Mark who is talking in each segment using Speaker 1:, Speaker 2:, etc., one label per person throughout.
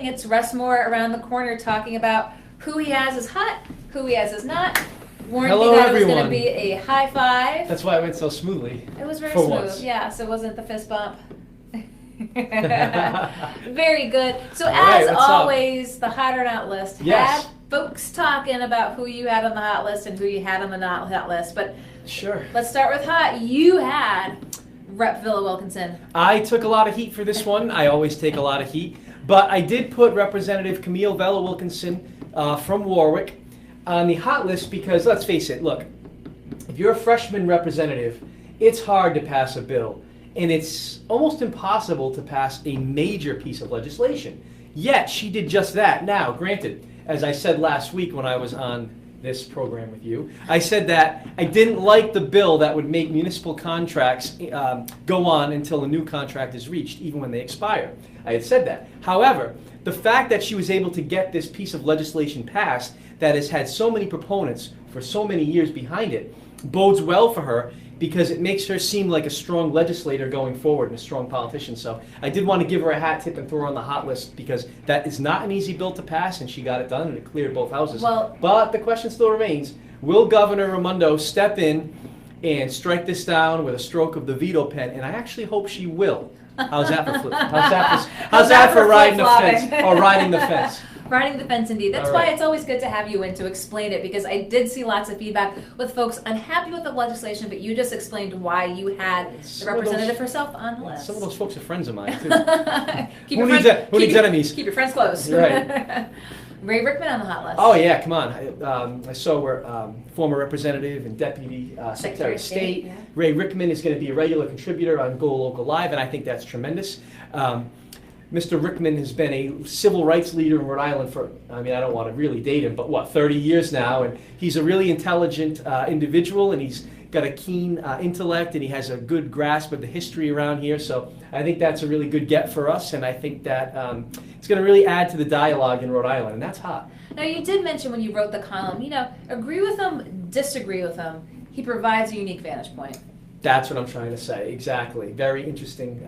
Speaker 1: It's Russ Moore around the corner talking about who he has as hot, who he has as not. Warned
Speaker 2: Hello,
Speaker 1: me that
Speaker 2: everyone.
Speaker 1: it was going to be a high five.
Speaker 2: That's why it went so smoothly.
Speaker 1: It was very
Speaker 2: for
Speaker 1: smooth,
Speaker 2: once.
Speaker 1: yeah, so it wasn't the fist bump. Very good. So
Speaker 2: All right,
Speaker 1: as
Speaker 2: what's up?
Speaker 1: always, the hot or not list.
Speaker 2: Yes.
Speaker 1: Had folks talking about who you had on the hot list and who you had on the not hot list. But
Speaker 2: Sure.
Speaker 1: let's start with hot. You had Rep. Villa Wilkinson.
Speaker 2: I took a lot of heat for this one. I always take a lot of heat. But I did put Representative Camille Villa Wilkinson from Warwick on the hot list because, let's face it, look, if you're a freshman representative, it's hard to pass a bill. And it's almost impossible to pass a major piece of legislation. Yet, she did just that. Now, granted, as I said last week when I was on this program with you, I said that I didn't like the bill that would make municipal contracts go on until a new contract is reached, even when they expire. I had said that. However, the fact that she was able to get this piece of legislation passed that has had so many proponents for so many years behind it bodes well for her because it makes her seem like a strong legislator going forward and a strong politician. So I did want to give her a hat tip and throw her on the hot list because that is not an easy bill to pass, and she got it done, and it cleared both houses.
Speaker 1: Well,
Speaker 2: but the question still remains, will Governor Raimondo step in and strike this down with a stroke of the veto pen? And I actually hope she will. How's that for how's that for riding the fence or riding the fence?
Speaker 1: Riding the fence, indeed. That's
Speaker 2: All
Speaker 1: why
Speaker 2: right.
Speaker 1: it's always good to have you in to explain it, because I did see lots of feedback with folks unhappy with the legislation, but you just explained why you had the
Speaker 2: Some of
Speaker 1: representative
Speaker 2: those-
Speaker 1: herself on the list.
Speaker 2: Some of those folks are friends of mine, too.
Speaker 1: Keep
Speaker 2: Who
Speaker 1: your
Speaker 2: needs
Speaker 1: friends-
Speaker 2: who needs
Speaker 1: keep your-
Speaker 2: enemies?
Speaker 1: Keep your friends close.
Speaker 2: Right.
Speaker 1: Ray Rickman on the hot list.
Speaker 2: Oh, yeah, come on. I saw where former Representative and Deputy Secretary of State,
Speaker 1: yeah.
Speaker 2: Ray Rickman, is going to be a regular contributor on Go Local Live, and I think that's tremendous. Mr. Rickman has been a civil rights leader in Rhode Island for, I mean, I don't want to really date him, but 30 years now, and he's a really intelligent individual, and he's got a keen intellect, and he has a good grasp of the history around here, so I think that's a really good get for us, and I think that it's going to really add to the dialogue in Rhode Island, and that's hot.
Speaker 1: Now, you did mention when you wrote the column, agree with him, disagree with him. He provides a unique vantage point.
Speaker 2: That's what I'm trying to say, exactly. Very interesting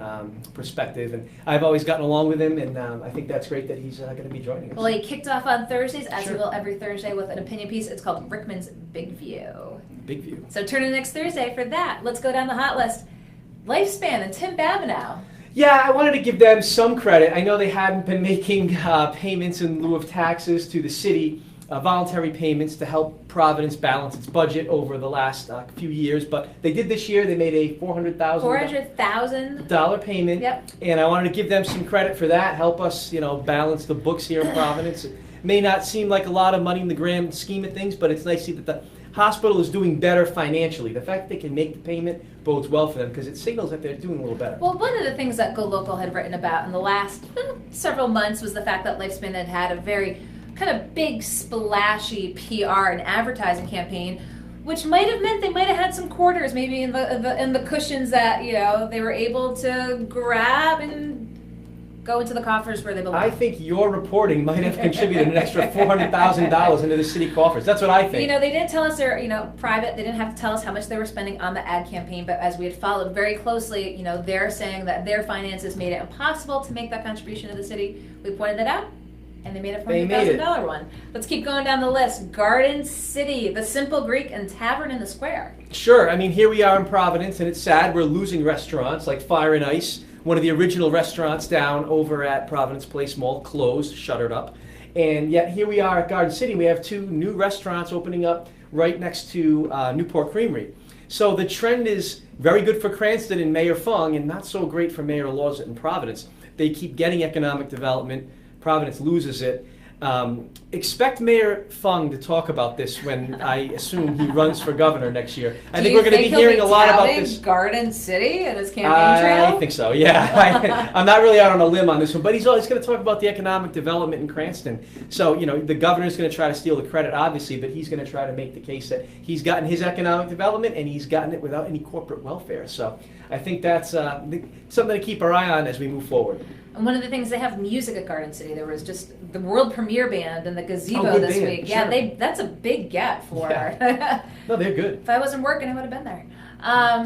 Speaker 2: perspective, and I've always gotten along with him, and I think that's great that he's going to be joining us.
Speaker 1: Well, he kicked off on Thursdays, as
Speaker 2: Sure.
Speaker 1: he will every Thursday, with an opinion piece. It's called Rickman's Big View.
Speaker 2: Big view.
Speaker 1: So tune in next Thursday for that. Let's go down the hot list. Lifespan and Tim Babineau.
Speaker 2: Yeah, I wanted to give them some credit. I know they hadn't been making payments in lieu of taxes to the city, voluntary payments to help Providence balance its budget over the last few years, but they did this year. They made a $400,000 payment,
Speaker 1: Yep.
Speaker 2: and I wanted to give them some credit for that. Help us, balance the books here in Providence. It may not seem like a lot of money in the grand scheme of things, but it's nice to see that the hospital is doing better financially. The fact that they can make the payment bodes well for them because it signals that they're doing a little better.
Speaker 1: Well, one of the things that Go Local had written about in the last several months was the fact that Lifespan had had a very kind of big, splashy PR and advertising campaign, which might have meant they might have had some quarters, maybe in the cushions that they were able to grab and go into the coffers where they belong.
Speaker 2: I think your reporting might have contributed an extra $400,000 into the city coffers. That's what I think.
Speaker 1: They didn't tell us they're, private. They didn't have to tell us how much they were spending on the ad campaign, but as we had followed very closely, they're saying that their finances made it impossible to make that contribution to the city. We pointed that out, and they made a $400,000 one. Let's keep going down the list. Garden City, the Simple Greek, and Tavern in the Square.
Speaker 2: Sure. I mean, here we are in Providence, and it's sad we're losing restaurants like Fire and Ice. One of the original restaurants down over at Providence Place Mall closed, shuttered up. And yet here we are at Garden City. We have two new restaurants opening up right next to Newport Creamery. So the trend is very good for Cranston and Mayor Fung, and not so great for Mayor Lawson and Providence. They keep getting economic development. Providence loses it. Expect Mayor Fung to talk about this when I assume he runs for governor next year. I think we're going to be hearing a lot about this.
Speaker 1: Garden City and his campaign trail?
Speaker 2: I think so, yeah. I'm not really out on a limb on this one, but he's always going to talk about the economic development in Cranston. So, the governor's going to try to steal the credit, obviously, but he's going to try to make the case that he's gotten his economic development and he's gotten it without any corporate welfare. So I think that's something to keep our eye on as we move forward.
Speaker 1: And one of the things, they have music at Garden City. There was just the world premiere band and the gazebo
Speaker 2: good
Speaker 1: this
Speaker 2: band,
Speaker 1: week.
Speaker 2: sure.
Speaker 1: Yeah, that's a big get for.
Speaker 2: Yeah. No, they're good.
Speaker 1: If I wasn't working, I would have been there.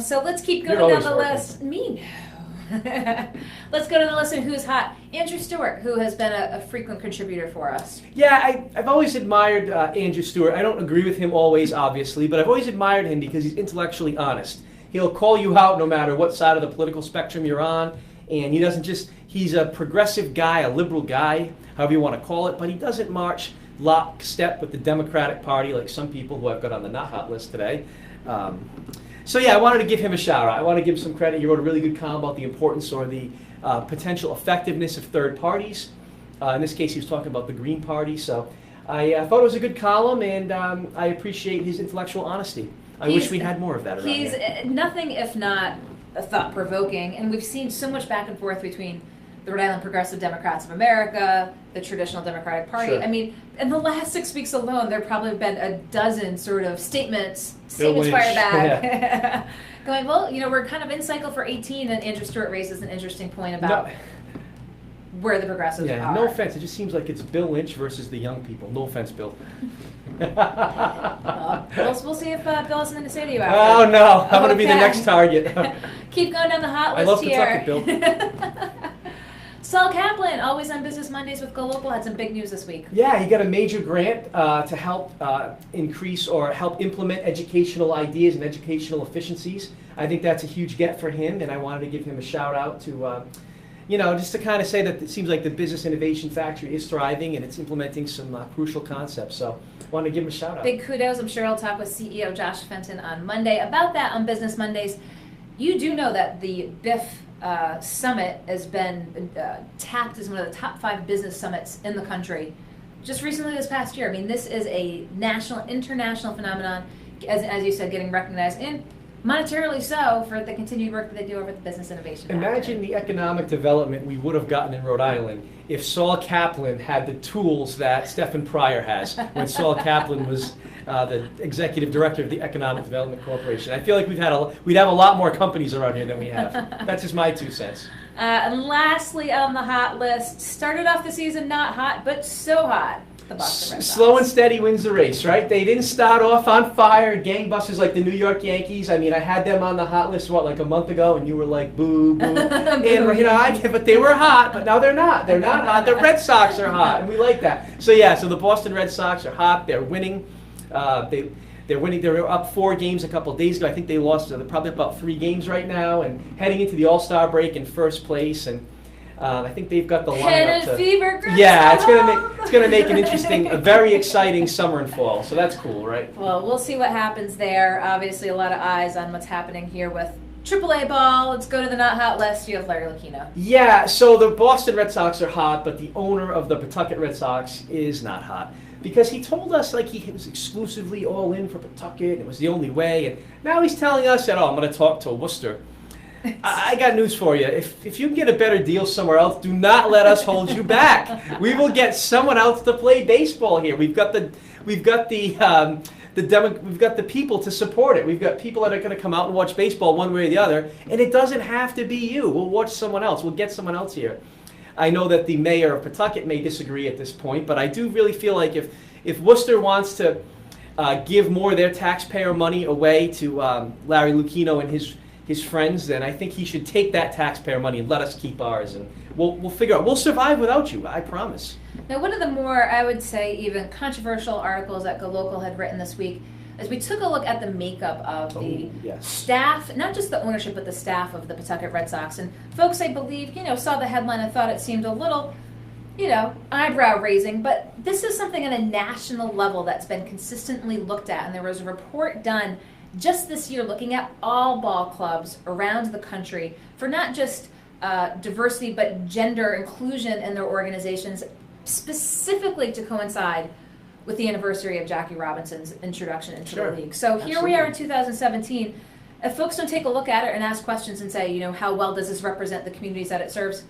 Speaker 1: So let's keep
Speaker 2: You're
Speaker 1: going down
Speaker 2: always
Speaker 1: the
Speaker 2: working.
Speaker 1: list. Me, no. Let's go to the list of who's hot. Andrew Stewart, who has been a frequent contributor for us.
Speaker 2: Yeah, I've always admired Andrew Stewart. I don't agree with him always, obviously, but I've always admired him because he's intellectually honest. He'll call you out no matter what side of the political spectrum you're on, and he doesn't just, he's a progressive guy, a liberal guy, however you want to call it, but he doesn't march lockstep with the Democratic Party like some people who I've got on the not hot list today. So yeah, I wanted to give him a shout out. I want to give him some credit. He wrote a really good column about the importance or the potential effectiveness of third parties. In this case, he was talking about the Green Party. So I thought it was a good column, and I appreciate his intellectual honesty. I wish we had more of that around
Speaker 1: He's
Speaker 2: here.
Speaker 1: Nothing if not thought-provoking, and we've seen so much back and forth between the Rhode Island Progressive Democrats of America, the traditional Democratic Party.
Speaker 2: Sure.
Speaker 1: I mean, in the last 6 weeks alone, there have probably been a dozen sort of statements
Speaker 2: Bill
Speaker 1: fired
Speaker 2: Lynch.
Speaker 1: back.
Speaker 2: Yeah.
Speaker 1: Going, well, we're kind of in cycle for 18, and Andrew Stewart raises an interesting point about where the progressives are.
Speaker 2: No offense, it just seems like it's Bill Lynch versus the young people. No offense, Bill.
Speaker 1: We'll see if Bill has something to say to you after.
Speaker 2: Oh no, I'm going to be the next target.
Speaker 1: Keep going down the hot
Speaker 2: I
Speaker 1: list
Speaker 2: love
Speaker 1: here.
Speaker 2: Pawtucket, Bill.
Speaker 1: Saul Kaplan, always on Business Mondays with Go Local, had some big news this week.
Speaker 2: Yeah, he got a major grant to help increase or help implement educational ideas and educational efficiencies. I think that's a huge get for him, and I wanted to give him a shout out to, just to kind of say that it seems like the Business Innovation Factory is thriving and it's implementing some crucial concepts. So I wanted to give him a shout out.
Speaker 1: Big kudos. I'm sure I'll talk with CEO Josh Fenton on Monday about that on Business Mondays. You do know that the BIF Summit has been tapped as one of the top 5 business summits in the country just recently this past year. I mean, this is a national, international phenomenon, as you said, getting recognized, and monetarily so for the continued work that they do over at the Business Innovation Factory.
Speaker 2: Imagine the economic development we would have gotten in Rhode Island if Saul Kaplan had the tools that Stephen Pryor has when Saul Kaplan was the executive director of the Economic Development Corporation. I feel like we'd have a lot more companies around here than we have. That's just my 2 cents.
Speaker 1: And lastly on the hot list, started off the season not hot, but so hot. The Boston Red Sox.
Speaker 2: Slow and steady wins the race, right? They didn't start off on fire, gangbusters like the New York Yankees. I mean, I had them on the hot list, like a month ago, and you were like, boo, boo. And, but they were hot, but now they're not. They're not hot. The Red Sox are hot, and we like that. So, yeah, so the Boston Red Sox are hot. They're winning. They're winning. They were up 4 games a couple of days ago. I think they lost. They're probably about 3 games right now, and heading into the All-Star break in first place. And I think they've got the lineup. Yeah, it's gonna make an interesting, a very exciting summer and fall. So that's cool, right?
Speaker 1: Well, we'll see what happens there. Obviously, a lot of eyes on what's happening here with AAA ball. Let's go to the not hot list. You have Larry Lucchino.
Speaker 2: Yeah, so the Boston Red Sox are hot, but the owner of the Pawtucket Red Sox is not hot. Because he told us like he was exclusively all in for Pawtucket, it was the only way, and now he's telling us that, I'm going to talk to Worcester. I got news for you. If you can get a better deal somewhere else, do not let us hold you back. We will get someone else to play baseball here. We've got the people to support it. We've got people that are going to come out and watch baseball one way or the other, and it doesn't have to be you. We'll watch someone else. We'll get someone else here. I know that the mayor of Pawtucket may disagree at this point, but I do really feel like if Worcester wants to give more of their taxpayer money away to Larry Lucchino and his friends, then I think he should take that taxpayer money and let us keep ours, and we'll figure out. We'll survive without you, I promise.
Speaker 1: Now, one of the more, I would say, even controversial articles that Go Local had written this week, as we took a look at the makeup of the staff, not just the ownership, but the staff of the Pawtucket Red Sox. And folks, I believe, saw the headline and thought it seemed a little, eyebrow raising, but this is something at a national level that's been consistently looked at. And there was a report done just this year looking at all ball clubs around the country for not just diversity, but gender inclusion in their organizations, specifically to coincide with the anniversary of Jackie Robinson's introduction into the league. So here we are in 2017. If folks don't take a look at it and ask questions and say, how well does this represent the communities that it serves,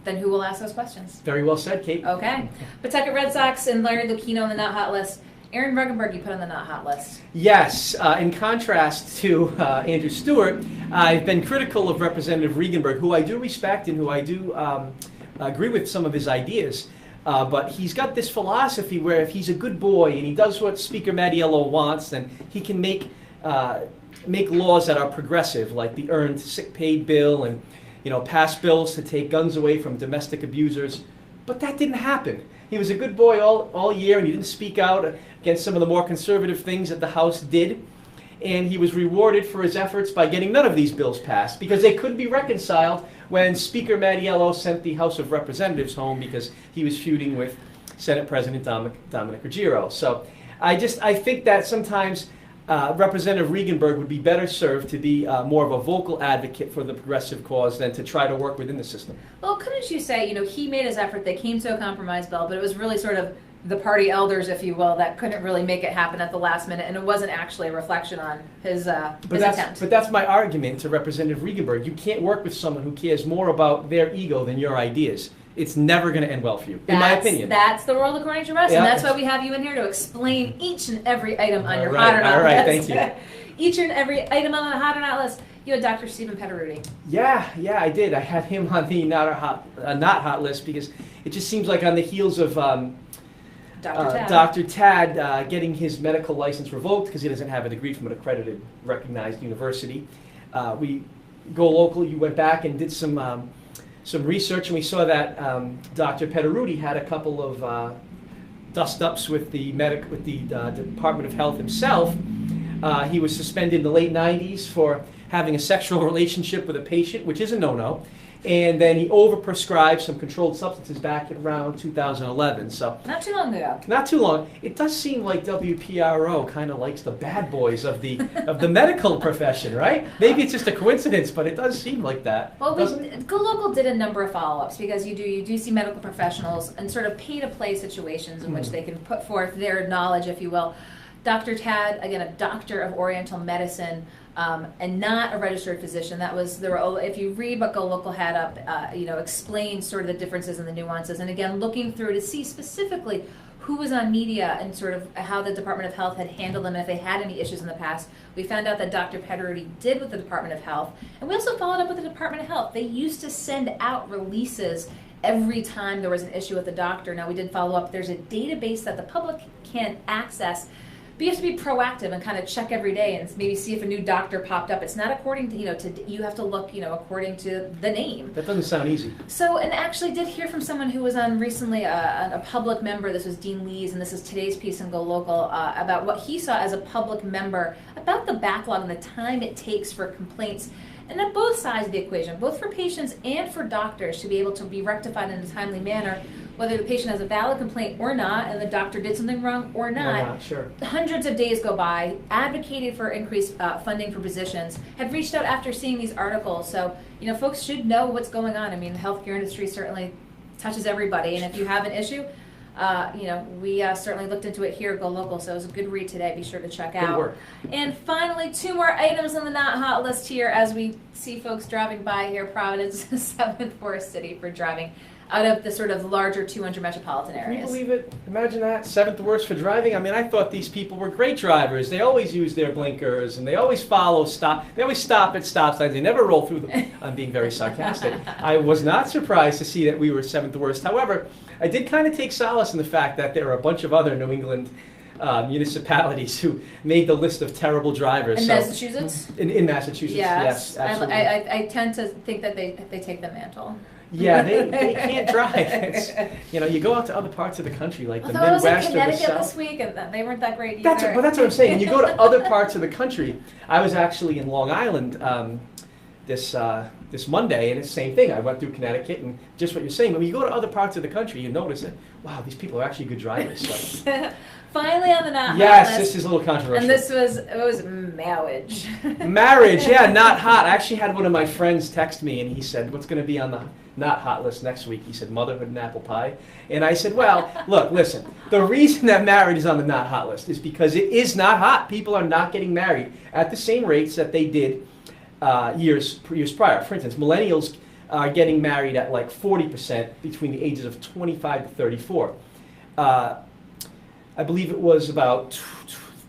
Speaker 1: then who will ask those questions?
Speaker 2: Very well said, Kate.
Speaker 1: Okay. Pawtucket Red Sox and Larry Lucchino on the not hot list. Aaron Regenberg, you put on the not hot list.
Speaker 2: Yes. In contrast to Andrew Stewart, I've been critical of Representative Regenberg, who I do respect and who I do agree with some of his ideas. But he's got this philosophy where if he's a good boy and he does what Speaker Mattiello wants, then he can make make laws that are progressive, like the earned sick pay bill and, pass bills to take guns away from domestic abusers. But that didn't happen. He was a good boy all year, and he didn't speak out against some of the more conservative things that the House did. And he was rewarded for his efforts by getting none of these bills passed because they couldn't be reconciled when Speaker Mattiello sent the House of Representatives home because he was feuding with Senate President Dominic Ruggiero. So I think that sometimes Representative Regenberg would be better served to be more of a vocal advocate for the progressive cause than to try to work within the system.
Speaker 1: Well, couldn't you say, he made his effort, they came to a compromise bill, but it was really sort of the party elders, if you will, that couldn't really make it happen at the last minute, and it wasn't actually a reflection on his intent.
Speaker 2: But that's my argument to Representative Regenberg. You can't work with someone who cares more about their ego than your ideas. It's never going to end well for you, in my opinion.
Speaker 1: That's the world according to Russ, and that's why we have you in here to explain each and every item on your hot or not list.
Speaker 2: All right, thank you.
Speaker 1: Each and every item on the hot or not list. You had Dr. Stephen Petteruti.
Speaker 2: Yeah, I did. I had him on the not hot list because it just seems like on the heels of Dr. Tad getting his medical license revoked because he doesn't have a degree from an accredited, recognized university. We go local. You went back and did some research, and we saw that Dr. Petteruti had a couple of dust-ups with the Department of Health himself. He was suspended in the late 90s for having a sexual relationship with a patient, which is a no-no. And then he overprescribed some controlled substances back around 2011. So
Speaker 1: not too long ago.
Speaker 2: Not too long. It does seem like WPRO kind of likes the bad boys of the medical profession, right? Maybe it's just a coincidence, but it does seem like that.
Speaker 1: Well, Go Local did a number of follow-ups because you do see medical professionals and sort of pay-to-play situations in which they can put forth their knowledge, if you will. Dr. Tad, again, a doctor of Oriental medicine, and not a registered physician. If you read what Go Local had up, explained sort of the differences and the nuances, and again, looking through to see specifically who was on media and sort of how the Department of Health had handled them and if they had any issues in the past. We found out that Dr. Petteruti did with the Department of Health, and we also followed up with the Department of Health. They used to send out releases every time there was an issue with the doctor. Now, we did follow up. There's a database that the public can access. But you have to be proactive and kind of check every day and maybe see if a new doctor popped up. It's not according to, you have to look, according to the name.
Speaker 2: That doesn't sound easy.
Speaker 1: So, and actually did hear from someone who was on recently, a public member, this was Dean Lees, and this is today's piece in Go Local, about what he saw as a public member, about the backlog and the time it takes for complaints, and on both sides of the equation, both for patients and for doctors to be able to be rectified in a timely manner, whether the patient has a valid complaint or not, and the doctor did something wrong or not.
Speaker 2: Sure.
Speaker 1: Hundreds of days go by, advocated for increased funding for physicians, have reached out after seeing these articles. So, folks should know what's going on. I mean, the healthcare industry certainly touches everybody, and if you have an issue, we certainly looked into it here at Go Local, so it was a good read today. Be sure to check out.
Speaker 2: Good work.
Speaker 1: And finally, 2 more items on the not hot list here as we see folks driving by here. Providence, 7th worst city for driving out of the sort of larger 200 metropolitan areas.
Speaker 2: Can you believe it? Imagine that, 7th worst for driving. I mean, I thought these people were great drivers. They always use their blinkers, and they always They always stop at stop signs. They never roll through them. I'm being very sarcastic. I was not surprised to see that we were 7th worst. However, I did kind of take solace in the fact that there are a bunch of other New England municipalities who made the list of terrible drivers.
Speaker 1: In Massachusetts?
Speaker 2: In Massachusetts, yes, absolutely.
Speaker 1: I tend to think that they take the mantle.
Speaker 2: Yeah, they can't drive. You go out to other parts of the country, like the
Speaker 1: I was in
Speaker 2: Midwest or the
Speaker 1: Connecticut
Speaker 2: South.
Speaker 1: this week, and they weren't that great either.
Speaker 2: That's what I'm saying. When you go to other parts of the country, I was actually in Long Island this Monday, and it's the same thing. I went through Connecticut, and just what you're saying. When you go to other parts of the country, you notice that, wow, these people are actually good drivers. So.
Speaker 1: Finally on the not hot
Speaker 2: Yes,
Speaker 1: list.
Speaker 2: this is a little controversial.
Speaker 1: And it was marriage.
Speaker 2: Marriage, yeah, not hot. I actually had one of my friends text me, and he said, what's going to be on the not hot list next week? He said, motherhood and apple pie. And I said, well, look, listen, the reason that marriage is on the not hot list is because it is not hot. People are not getting married at the same rates that they did years prior. For instance, millennials are getting married at like 40% between the ages of 25 to 34. I believe it was about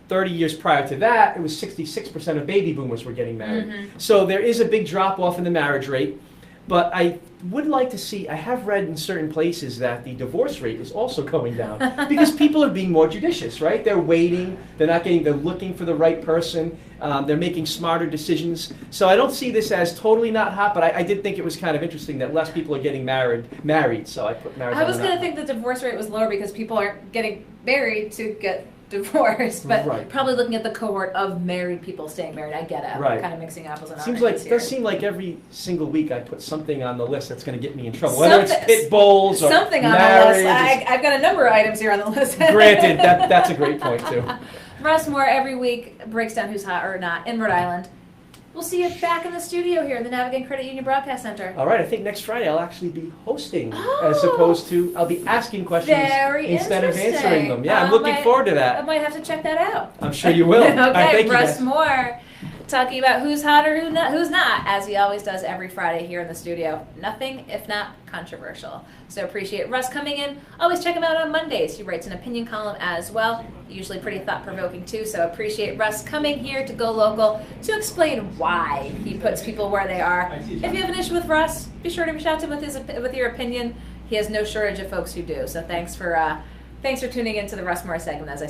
Speaker 2: 30 years prior to that, it was 66% of baby boomers were getting married. Mm-hmm. So there is a big drop off in the marriage rate, but I would like to see, I have read in certain places that the divorce rate is also going down because people are being more judicious, right? They're waiting, they're looking for the right person, they're making smarter decisions. So I don't see this as totally not hot, but I did think it was kind of interesting that less people are getting married, so I put marriage.
Speaker 1: I was going to think the divorce rate was lower because people aren't getting married to get divorced, but
Speaker 2: Right.
Speaker 1: probably looking at the cohort of married people staying married. I get it.
Speaker 2: Right.
Speaker 1: I'm kind of mixing apples and
Speaker 2: Seems
Speaker 1: oranges
Speaker 2: like
Speaker 1: here.
Speaker 2: does seem like every single week I put something on the list that's going to get me in trouble, whether it's
Speaker 1: Something-
Speaker 2: pit bulls or
Speaker 1: Something on the
Speaker 2: marriage.
Speaker 1: list. I've got a number of items here on the list.
Speaker 2: Granted, that's a great point too.
Speaker 1: Russ Moore every week breaks down who's hot or not in Rhode Island. We'll see you back in the studio here in the Navigant Credit Union Broadcast Center.
Speaker 2: All right, I think next Friday I'll actually be hosting
Speaker 1: Oh.
Speaker 2: as opposed to I'll be asking questions
Speaker 1: Very
Speaker 2: instead of
Speaker 1: interesting.
Speaker 2: answering them. Yeah, I'm looking forward to
Speaker 1: I
Speaker 2: that.
Speaker 1: might have to check that out.
Speaker 2: I'm sure you will.
Speaker 1: Okay,
Speaker 2: All right, thank you,
Speaker 1: Russ
Speaker 2: guys.
Speaker 1: Moore talking about who's hot or who's not, as he always does every Friday here in the studio. Nothing if not controversial. So appreciate Russ coming in. Always check him out on Mondays. He writes an opinion column as well, usually pretty thought-provoking too. So appreciate Russ coming here to Go Local to explain why he puts people where they are. If you have an issue with Russ, be sure to reach out to him with your opinion. He has no shortage of folks who do. So thanks for tuning into the Russ Moore segment, as I